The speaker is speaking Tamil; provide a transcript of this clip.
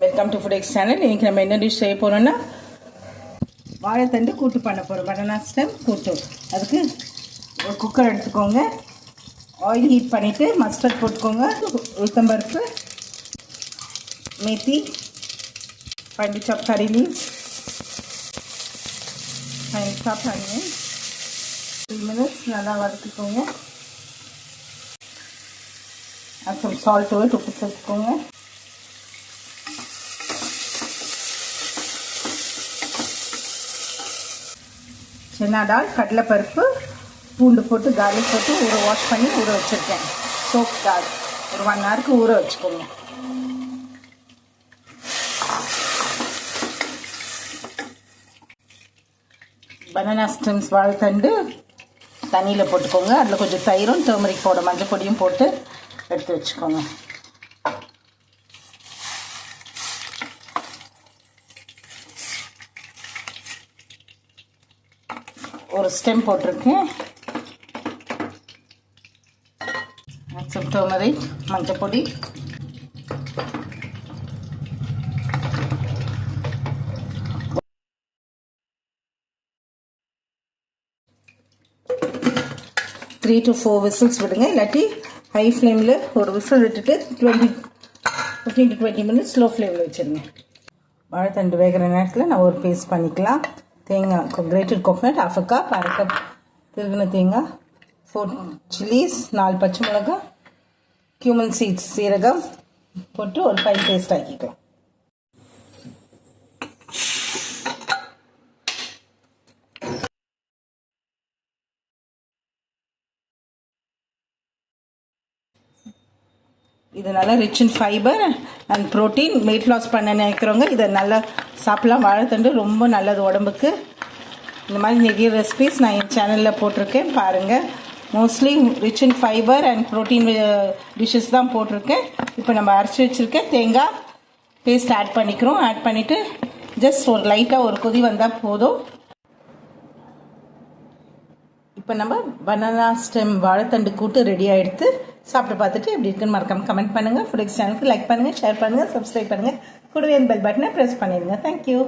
Welcome to food X channel. இன்றைக்கி நம்ம என்ன டிஷ் செய்ய போகிறோன்னா வாழைத்தண்டு கூட்டு பண்ண போகிறோம். பனானா ஸ்டெம் கூட்டு. அதுக்கு ஒரு குக்கர் எடுத்துக்கோங்க. ஆயில் ஹீட் பண்ணிவிட்டு மஸ்டர்ட் போட்டுக்கோங்க, உளுத்தம்பருப்பு, மேத்தி, 5 சாப் கறி லீவ்ஸ், 5 சாப் ஆனியன், 3 மினிட்ஸ் நல்லா வதக்கிக்கோங்க. அப்புறம் சால்ட் உப்பு சேர்த்துக்கோங்க. சன்னா தால், கடலைப்பருப்பு, பூண்டு போட்டு கார்லிக் போட்டு வாஷ் பண்ணி ஊற வச்சுருக்கேன். சோப் தால் ஒரு 1 ஹவருக்கு ஊற வச்சுக்கோங்க. பனானா ஸ்டெம்ஸ் வாழைத்தண்டு தண்ணியில் போட்டுக்கோங்க. அதில் கொஞ்சம் தயிரும் டர்மரிக் பவுடர் மஞ்சள் பொடியும் போட்டு எடுத்து வச்சுக்கோங்க. ஒரு ஸ்டெம் போட்டிருக்கேன். டர்மரிக், மஞ்சள் பொடி, த்ரீ to 4 விசில்ஸ் விடுங்க. இல்லாட்டி ஹை ஃப்ளேமில் ஒரு விசில் விட்டுட்டு 15 to 20 மினிட்ஸ் ஸ்லோ ஃப்ளேமில் வச்சுருங்க. வாழைத்தண்டு வேகிற நேரத்தில் நான் ஒரு பேஸ்ட் பண்ணிக்கலாம். தேங்காய், கிரேட்டட் கோகனட் 1/2 கப், 1/2 கப் திருகின தேங்காய், 4 சில்லிஸ், 4 பச்சை மிளகாய், கியூமன் சீட்ஸ் சீரகம் போட்டு ஒரு ஃபைன் பேஸ்ட் ஆக்கிக்கலாம். இது நல்லா rich in fibre and protein. Weight loss பண்ண நினைக்கிறவங்க இதை நல்லா சாப்பிட்லாம். வாழைத்தண்டு ரொம்ப நல்லது உடம்புக்கு. இந்த மாதிரி நிறைய ரெசிபிஸ் நான் என் சேனலில் போட்டிருக்கேன், பாருங்கள். Mostly rich in fibre and protein dishes தான் போட்டிருக்கேன். இப்போ நம்ம அரைச்சி வச்சுருக்க தேங்காய் பேஸ்ட் ஆட் பண்ணிக்கிறோம். ஆட் பண்ணிவிட்டு ஜஸ்ட் ஒரு லைட்டாக ஒரு கொதி வந்தால் போதும். இப்போ நம்ம பனானா ஸ்டெம் வாழைத்தண்டு கூட்டு ரெடி ஆகிடுத்து. சாப்பிட்டு பார்த்துட்டு எப்படி இருக்குன்னு மறக்காம கமெண்ட் பண்ணுங்கள். ஃபுட் எக்ஸ் சேனலுக்கு லைக் பண்ணுங்கள், ஷேர் பண்ணுங்கள், சப்ஸ்கிரைப் பண்ணுங்கள். கூடவே பெல் பட்டனை ப்ரெஸ் பண்ணிடுங்க. தேங்க்யூ.